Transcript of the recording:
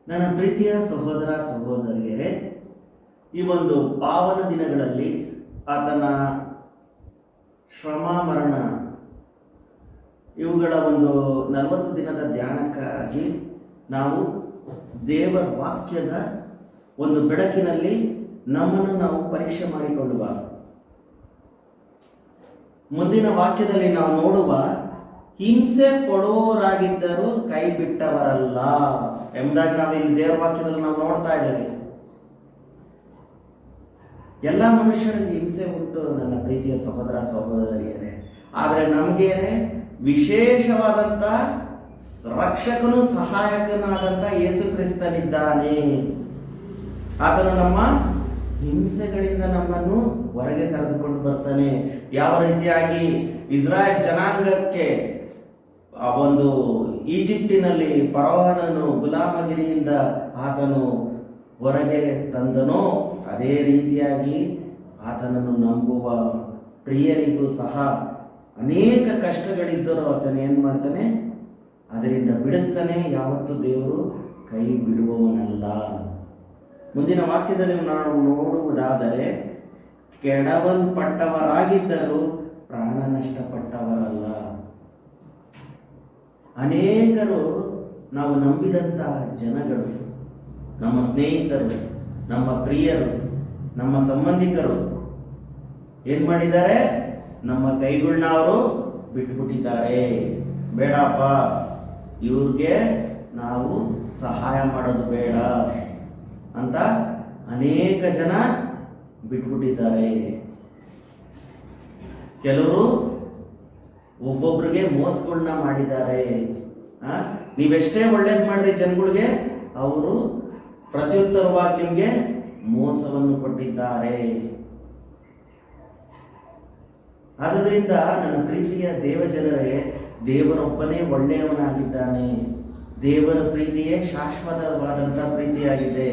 ನನ್ನ ಪ್ರೀತಿಯ ಸಹೋದರ ಸಹೋದರಿಯರೇ, ಈ ಒಂದು ಪಾವನ ದಿನಗಳಲ್ಲಿ ಆತನ ಶ್ರಮ ಮರಣ ಇವುಗಳ ಒಂದು 40 ದಿನದ ಧ್ಯಾನಕ್ಕಾಗಿ ನಾವು ದೇವರ ವಾಕ್ಯದ ಒಂದು ಬೆಳಕಿನಲ್ಲಿ ನಮ್ಮನ್ನು ನಾವು ಪರೀಕ್ಷೆ ಮಾಡಿಕೊಳ್ಳುವ. ಮುಂದಿನ ವಾಕ್ಯದಲ್ಲಿ ನಾವು ನೋಡುವ, ಹಿಂಸೆ ಕೊಡೋರಾಗಿದ್ದರೂ ಕೈ ಬಿಟ್ಟವರಲ್ಲ ಎಂಬುದಾಗಿ ನಾವು ಇಲ್ಲಿ ದೇವರ ವಾಕ್ಯದಲ್ಲಿ ನಾವು ನೋಡ್ತಾ ಇದ್ದೇವೆ. ಎಲ್ಲ ಮನುಷ್ಯರಿಗೆ ಹಿಂಸೆ ಉಂಟು ನನ್ನ ಪ್ರೀತಿಯ ಸಹೋದರ ಸಹೋದರಿಯರೇ, ಆದರೆ ನಮಗೆ ವಿಶೇಷವಾದಂತ ರಕ್ಷಕನು ಸಹಾಯಕನಾದಂತ ಯೇಸು ಕ್ರಿಸ್ತನಿದ್ದಾನೆ. ಆತನು ನಮ್ಮ ಹಿಂಸೆಗಳಿಂದ ನಮ್ಮನ್ನು ಹೊರಗೆ ಕರೆದುಕೊಂಡು ಬರ್ತಾನೆ. ಯಾವ ರೀತಿಯಾಗಿ ಇಸ್ರಾಯೇಲ್ ಜನಾಂಗಕ್ಕೆ ಆ ಒಂದು ಈಜಿಪ್ಟಿನಲ್ಲಿ ಫರೋಹನನ್ನು ಗುಲಾಮಗಿರಿಯಿಂದ ಆತನು ಹೊರಗೆ ತಂದನೋ, ಅದೇ ರೀತಿಯಾಗಿ ಆತನನ್ನು ನಂಬುವ ಪ್ರಿಯರಿಗೂ ಸಹ ಅನೇಕ ಕಷ್ಟಗಳಿದ್ದರೂ ಆತನು ಏನು ಮಾಡ್ತಾನೆ, ಅದರಿಂದ ಬಿಡಿಸ್ತಾನೆ. ಯಾವತ್ತೂ ದೇವರು ಕೈ ಬಿಡುವವನಲ್ಲ. ಮುಂದಿನ ವಾಕ್ಯದಲ್ಲಿ ನಾವು ನೋಡುವುದಾದರೆ, ಕೆಡವಲ್ಪಟ್ಟವರಾಗಿದ್ದರೂ ಪ್ರಾಣ ನಷ್ಟಪಟ್ಟವರಲ್ಲ. ಅನೇಕರು ನಾವು ನಂಬಿದಂಥ ಜನಗಳು, ನಮ್ಮ ಸ್ನೇಹಿತರು, ನಮ್ಮ ಪ್ರಿಯರು, ನಮ್ಮ ಸಂಬಂಧಿಕರು ಏನ್ ಮಾಡಿದ್ದಾರೆ, ನಮ್ಮ ಕೈಗಳನ್ನ ಅವರು ಬಿಟ್ಬಿಟ್ಟಿದ್ದಾರೆ. ಬೇಡಪ್ಪ, ಇವ್ರಿಗೆ ನಾವು ಸಹಾಯ ಮಾಡೋದು ಬೇಡ ಅಂತ ಅನೇಕ ಜನ ಬಿಟ್ಬಿಟ್ಟಿದ್ದಾರೆ. ಕೆಲವರು ಒಬ್ಬೊಬ್ರಿಗೆ ಮೋಸಗಳನ್ನ ಮಾಡಿದ್ದಾರೆ. ನೀವೆಷ್ಟೇ ಒಳ್ಳೇದು ಮಾಡ್ರಿ ಜನಗಳಿಗೆ, ಅವರು ಪ್ರತ್ಯುತ್ತರವಾಗಿ ನಿಮ್ಗೆ ಮೋಸವನ್ನು ಕೊಟ್ಟಿದ್ದಾರೆ. ಆದ್ದರಿಂದ ನನ್ನ ಪ್ರೀತಿಯ ದೇವಜನರೇ, ದೇವರೊಬ್ಬನೇ ಒಳ್ಳೆಯವನಾಗಿದ್ದಾನೆ. ದೇವರ ಪ್ರೀತಿಯೇ ಶಾಶ್ವತವಾದಂಥ ಪ್ರೀತಿಯಾಗಿದೆ.